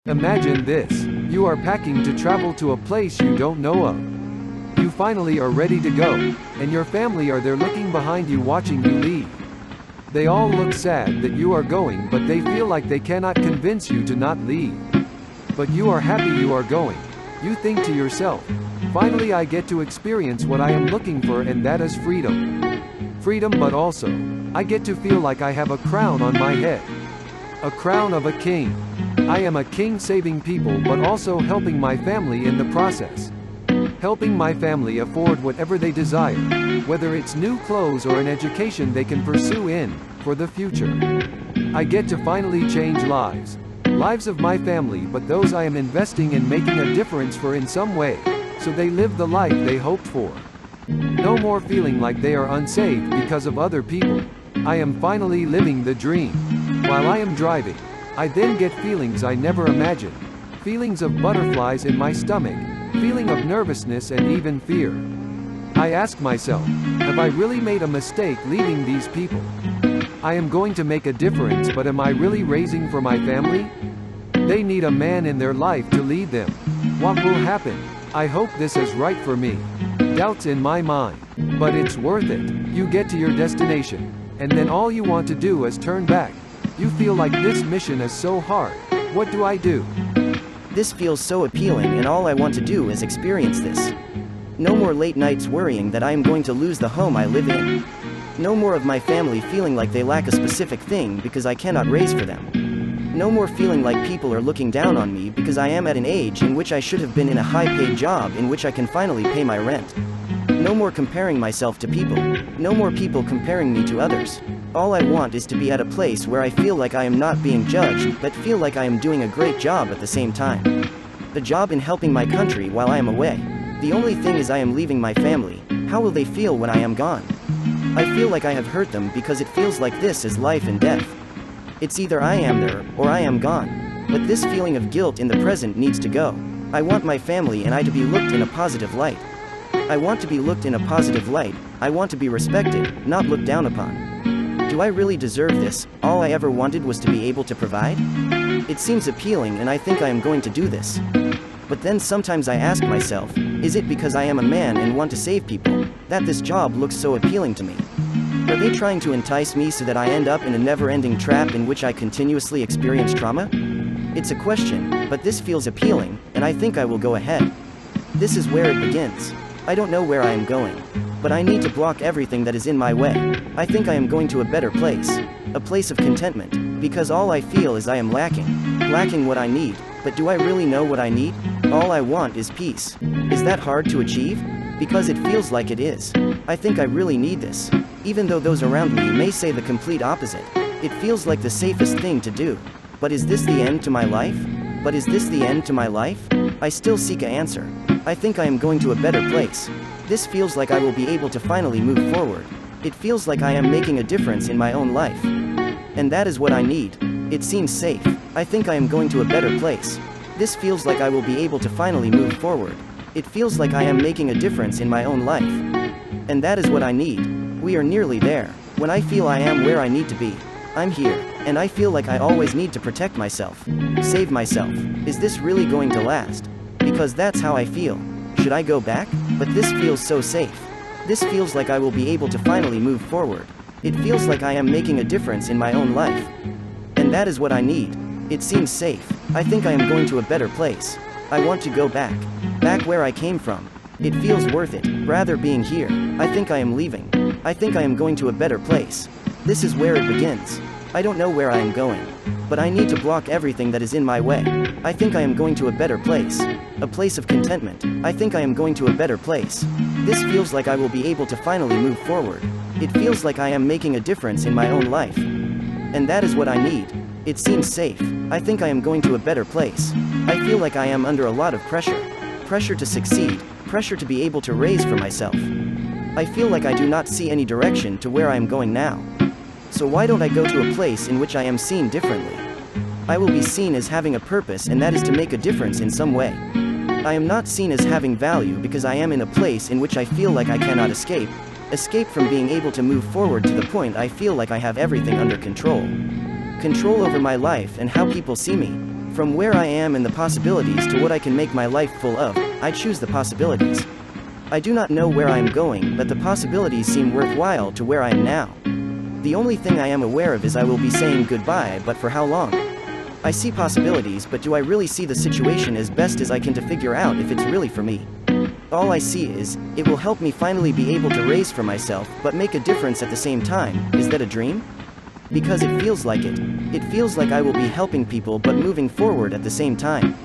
Imagine this. You are packing to travel to a place you don't know of. You finally are ready to go, and your family are there looking behind you watching you leave. They all look sad that you are going, but they feel like they cannot convince you to not leave. But you are happy you are going. You think to yourself, finally I get to experience what I am looking for, and that is freedom. Freedom, but also, I get to feel like I have a crown on my head. A crown of a king. I am a king, saving people but also helping my family in the process. Helping my family afford whatever they desire, whether it's new clothes or an education they can pursue for the future. I get to finally change lives. Lives of my family, but those I am investing in making a difference for in some way, so they live the life they hoped for. No more feeling like they are unsaved because of other people. I am finally living the dream. While I am driving, I then get feelings I never imagined. Feelings of butterflies in my stomach, feeling of nervousness and even fear. I ask myself, have I really made a mistake leaving these people? I am going to make a difference, but am I really raising for my family? They need a man in their life to lead them. What will happen? I hope this is right for me. Doubts in my mind. But it's worth it. You get to your destination, and then all you want to do is turn back. You feel like this mission is so hard. What do I do? This feels so appealing, and all I want to do is experience this. No more late nights worrying that I am going to lose the home I live in. No more of my family feeling like they lack a specific thing because I cannot raise for them. No more feeling like people are looking down on me because I am at an age in which I should have been in a high-paid job in which I can finally pay my rent. No more comparing myself to people. No more people comparing me to others. All I want is to be at a place where I feel like I am not being judged, but feel like I am doing a great job at the same time. A job in helping my country while I am away. The only thing is I am leaving my family. How will they feel when I am gone? I feel like I have hurt them because it feels like this is life and death. It's either I am there, or I am gone. But this feeling of guilt in the present needs to go. I want my family and I to be looked in a positive light. I want to be looked in a positive light. I want to be respected, not looked down upon. Do I really deserve this? All I ever wanted was to be able to provide? It seems appealing and I think I am going to do this. But then sometimes I ask myself, is it because I am a man and want to save people, that this job looks so appealing to me? Are they trying to entice me so that I end up in a never-ending trap in which I continuously experience trauma? It's a question, but this feels appealing, and I think I will go ahead. This is where it begins. I don't know where I am going, but I need to block everything that is in my way. I think I am going to a better place. A place of contentment, because all I feel is I am lacking what I need. But do I really know what I need? All I want is peace. Is that hard to achieve? Because it feels like it is. I think I really need this. Even though those around me may say the complete opposite. It feels like the safest thing to do. But is this the end to my life? But is this the end to my life? I still seek an answer. I think I am going to a better place. This feels like I will be able to finally move forward. It feels like I am making a difference in my own life. And that is what I need. It seems safe. I think I am going to a better place. This feels like I will be able to finally move forward. It feels like I am making a difference in my own life. And that is what I need. We are nearly there. When I feel I am where I need to be, I'm here, and I feel like I always need to protect myself. Save myself. Is this really going to last? Because that's how I feel. Should I go back? But this feels so safe. This feels like I will be able to finally move forward. It feels like I am making a difference in my own life. And that is what I need. It seems safe. I think I am going to a better place. I want to go back. Back where I came from. It feels worth it, rather being here. I think I am leaving. I think I am going to a better place. This is where it begins. I don't know where I am going. But I need to block everything that is in my way. I think I am going to a better place. A place of contentment. I think I am going to a better place. This feels like I will be able to finally move forward. It feels like I am making a difference in my own life. And that is what I need. It seems safe. I think I am going to a better place. I feel like I am under a lot of pressure. Pressure to succeed. Pressure to be able to raise for myself. I feel like I do not see any direction to where I am going now. So why don't I go to a place in which I am seen differently? I will be seen as having a purpose, and that is to make a difference in some way. I am not seen as having value because I am in a place in which I feel like I cannot escape. Escape from being able to move forward to the point I feel like I have everything under control. Control over my life and how people see me. From where I am and the possibilities to what I can make my life full of, I choose the possibilities. I do not know where I am going, but the possibilities seem worthwhile to where I am now. The only thing I am aware of is I will be saying goodbye, but for how long? I see possibilities, but do I really see the situation as best as I can to figure out if it's really for me? All I see is, it will help me finally be able to raise for myself, but make a difference at the same time. Is that a dream? Because it feels like it. It feels like I will be helping people but moving forward at the same time.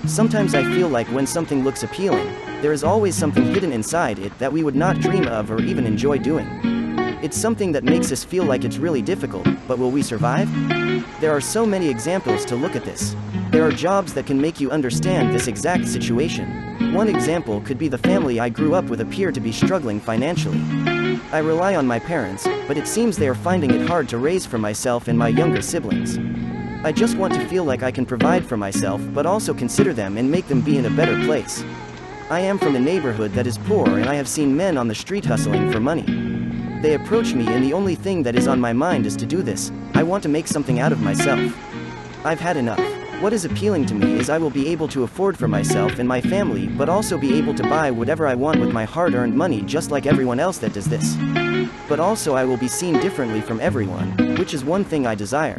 Sometimes I feel like when something looks appealing, there is always something hidden inside it that we would not dream of or even enjoy doing. It's something that makes us feel like it's really difficult, but will we survive? There are so many examples to look at this. There are jobs that can make you understand this exact situation. One example could be the family I grew up with appear to be struggling financially. I rely on my parents, but it seems they are finding it hard to raise for myself and my younger siblings. I just want to feel like I can provide for myself but also consider them and make them be in a better place. I am from a neighborhood that is poor and I have seen men on the street hustling for money. They approach me and the only thing that is on my mind is to do this. I want to make something out of myself. I've had enough. What is appealing to me is I will be able to afford for myself and my family but also be able to buy whatever I want with my hard-earned money just like everyone else that does this. But also I will be seen differently from everyone, which is one thing I desire.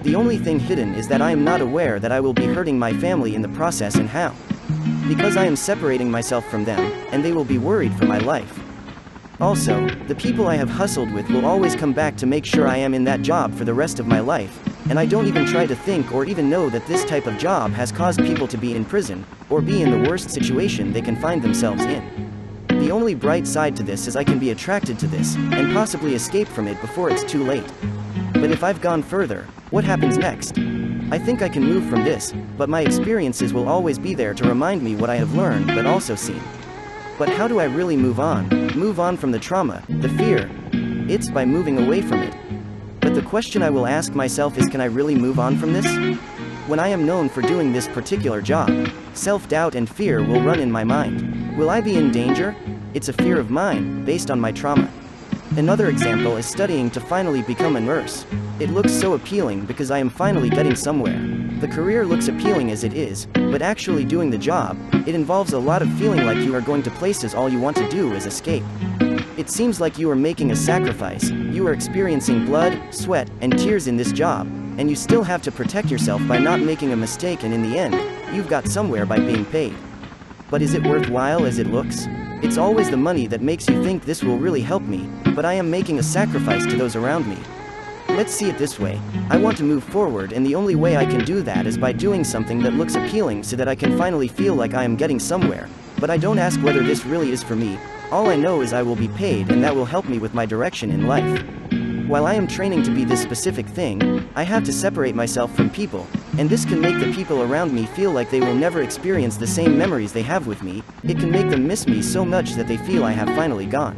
The only thing hidden is that I am not aware that I will be hurting my family in the process and how. Because I am separating myself from them, and they will be worried for my life. Also, the people I have hustled with will always come back to make sure I am in that job for the rest of my life, and I don't even try to think or even know that this type of job has caused people to be in prison, or be in the worst situation they can find themselves in. The only bright side to this is I can be attracted to this, and possibly escape from it before it's too late. But if I've gone further, what happens next? I think I can move from this, but my experiences will always be there to remind me what I have learned but also seen. But how do I really move on? Move on from the trauma, the fear? It's by moving away from it. But the question I will ask myself is, can I really move on from this? When I am known for doing this particular job, self-doubt and fear will run in my mind. Will I be in danger? It's a fear of mine, based on my trauma. Another example is studying to finally become a nurse. It looks so appealing because I am finally getting somewhere. The career looks appealing as it is, but actually doing the job, it involves a lot of feeling like you are going to places all you want to do is escape. It seems like you are making a sacrifice, you are experiencing blood, sweat, and tears in this job, and you still have to protect yourself by not making a mistake, and in the end, you've got somewhere by being paid. But is it worthwhile as it looks? It's always the money that makes you think this will really help me, but I am making a sacrifice to those around me. Let's see it this way. I want to move forward, and the only way I can do that is by doing something that looks appealing so that I can finally feel like I am getting somewhere. But I don't ask whether this really is for me. All I know is I will be paid, and that will help me with my direction in life. While I am training to be this specific thing, I have to separate myself from people, and this can make the people around me feel like they will never experience the same memories they have with me. It can make them miss me so much that they feel I have finally gone.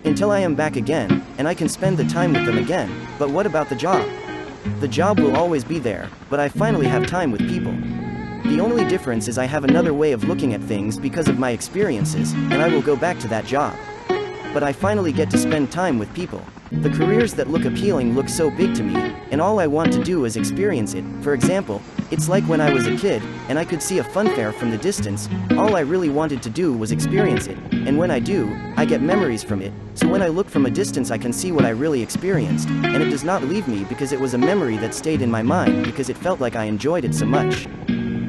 Until I am back again, and I can spend the time with them again. But what about the job? The job will always be there, but I finally have time with people. The only difference is I have another way of looking at things because of my experiences, and I will go back to that job. But I finally get to spend time with people. The careers that look appealing look so big to me, and all I want to do is experience it. For example, it's like when I was a kid, and I could see a funfair from the distance. All I really wanted to do was experience it, and when I do, I get memories from it. So when I look from a distance I can see what I really experienced, and it does not leave me because it was a memory that stayed in my mind because it felt like I enjoyed it so much.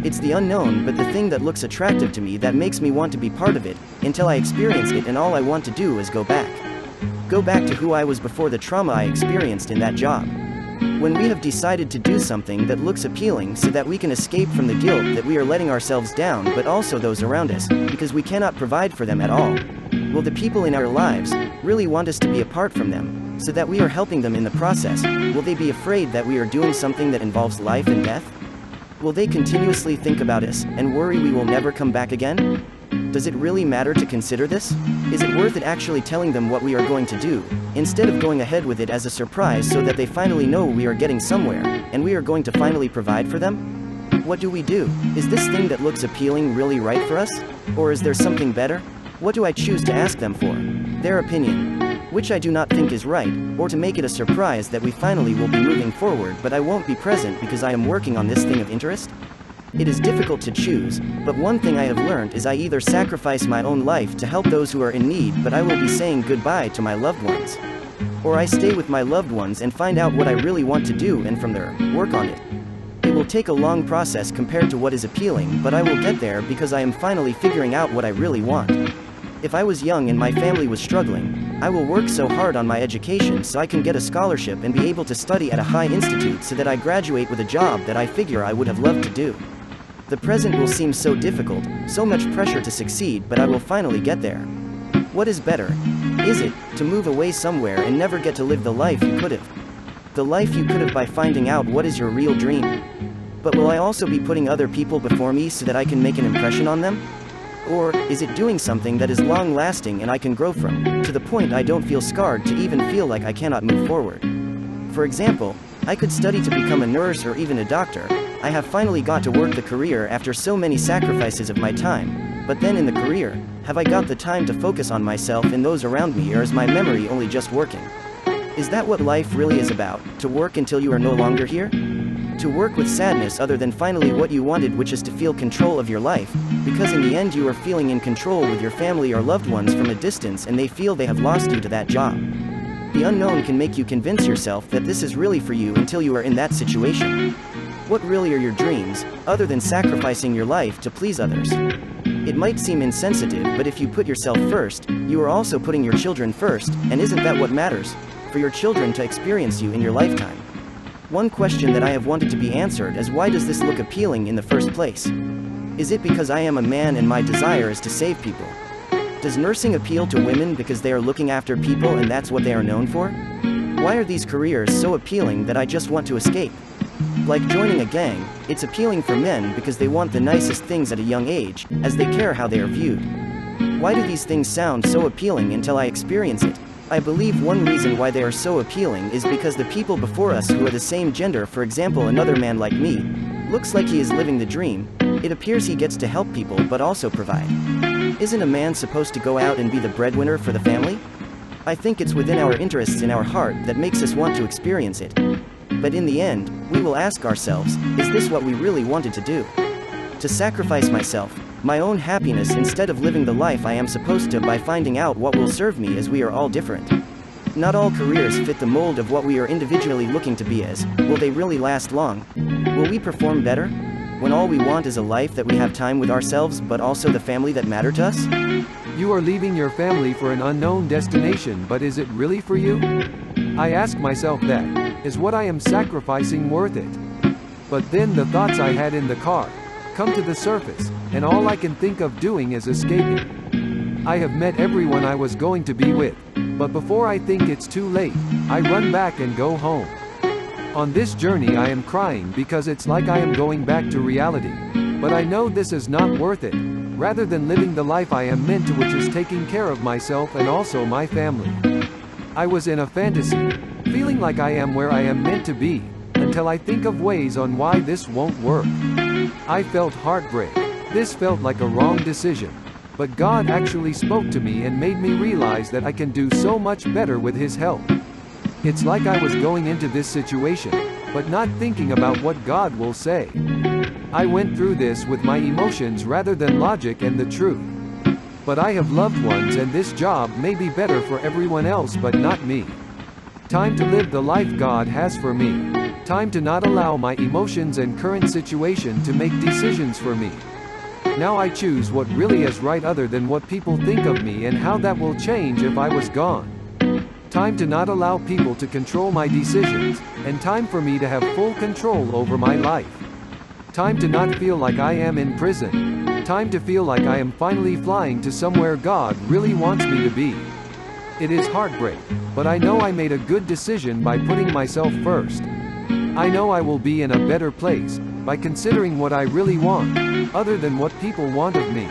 It's the unknown, but the thing that looks attractive to me that makes me want to be part of it, until I experience it, and all I want to do is go back. Go back to who I was before the trauma I experienced in that job. When we have decided to do something that looks appealing so that we can escape from the guilt that we are letting ourselves down but also those around us, because we cannot provide for them at all. Will the people in our lives really want us to be apart from them, so that we are helping them in the process? Will they be afraid that we are doing something that involves life and death? Will they continuously think about us, and worry we will never come back again? Does it really matter to consider this? Is it worth it actually telling them what we are going to do, instead of going ahead with it as a surprise so that they finally know we are getting somewhere, and we are going to finally provide for them? What do we do? Is this thing that looks appealing really right for us? Or is there something better? What do I choose to ask them for? Their opinion. which I do not think is right, or to make it a surprise that we finally will be moving forward but I won't be present because I am working on this thing of interest? It is difficult to choose, but one thing I have learned is I either sacrifice my own life to help those who are in need but I will be saying goodbye to my loved ones. Or I stay with my loved ones and find out what I really want to do and from there, work on it. It will take a long process compared to what is appealing, but I will get there because I am finally figuring out what I really want. If I was young and my family was struggling, I will work so hard on my education so I can get a scholarship and be able to study at a high institute so that I graduate with a job that I figure I would have loved to do. The present will seem so difficult, so much pressure to succeed, but I will finally get there. What is better? Is it to move away somewhere and never get to live the life you could have? The life you could have by finding out what is your real dream? But will I also be putting other people before me so that I can make an impression on them? Or is it doing something that is long-lasting and I can grow from, to the point I don't feel scarred to even feel like I cannot move forward? For example, I could study to become a nurse or even a doctor. I have finally got to work the career after so many sacrifices of my time, but then in the career, have I got the time to focus on myself and those around me, or is my memory only just working? Is that what life really is about, to work until you are no longer here? To work with sadness other than finally what you wanted, which is to feel control of your life, because in the end you are feeling in control with your family or loved ones from a distance and they feel they have lost you to that job. The unknown can make you convince yourself that this is really for you until you are in that situation. What really are your dreams, other than sacrificing your life to please others? It might seem insensitive, but if you put yourself first, you are also putting your children first, and isn't that what matters? For your children to experience you in your lifetime. One question that I have wanted to be answered is, why does this look appealing in the first place? Is it because I am a man and my desire is to save people? Does nursing appeal to women because they are looking after people and that's what they are known for? Why are these careers so appealing that I just want to escape? Like joining a gang, it's appealing for men because they want the nicest things at a young age, as they care how they are viewed. Why do these things sound so appealing until I experience it? I believe one reason why they are so appealing is because the people before us who are the same gender, for example another man like me, looks like he is living the dream. It appears he gets to help people but also provide. Isn't a man supposed to go out and be the breadwinner for the family? I think it's within our interests in our heart that makes us want to experience it. But in the end, we will ask ourselves, is this what we really wanted to do? To sacrifice myself, my own happiness, instead of living the life I am supposed to by finding out what will serve me, as we are all different. Not all careers fit the mold of what we are individually looking to be as. Will they really last long? Will we perform better? When all we want is a life that we have time with ourselves but also the family that matter to us? You are leaving your family for an unknown destination, but is it really for you? I ask myself that. Is what I am sacrificing worth it? But then the thoughts I had in the car come to the surface, and all I can think of doing is escaping. I have met everyone I was going to be with, but before I think it's too late, I run back and go home. On this journey I am crying because it's like I am going back to reality, but I know this is not worth it. Rather than living the life I am meant to, which is taking care of myself and also my family. I was in a fantasy, feeling like I am where I am meant to be, until I think of ways on why this won't work. I felt heartbreak. This felt like a wrong decision. But God actually spoke to me and made me realize that I can do so much better with His help. It's like I was going into this situation, but not thinking about what God will say. I went through this with my emotions rather than logic and the truth. But I have loved ones and this job may be better for everyone else but not me. Time to live the life God has for me. Time to not allow my emotions and current situation to make decisions for me. Now I choose what really is right other than what people think of me and how that will change if I was gone. Time to not allow people to control my decisions, and time for me to have full control over my life. Time to not feel like I am in prison. Time to feel like I am finally flying to somewhere God really wants me to be. It is heartbreak, but I know I made a good decision by putting myself first. I know I will be in a better place by considering what I really want, other than what people want of me.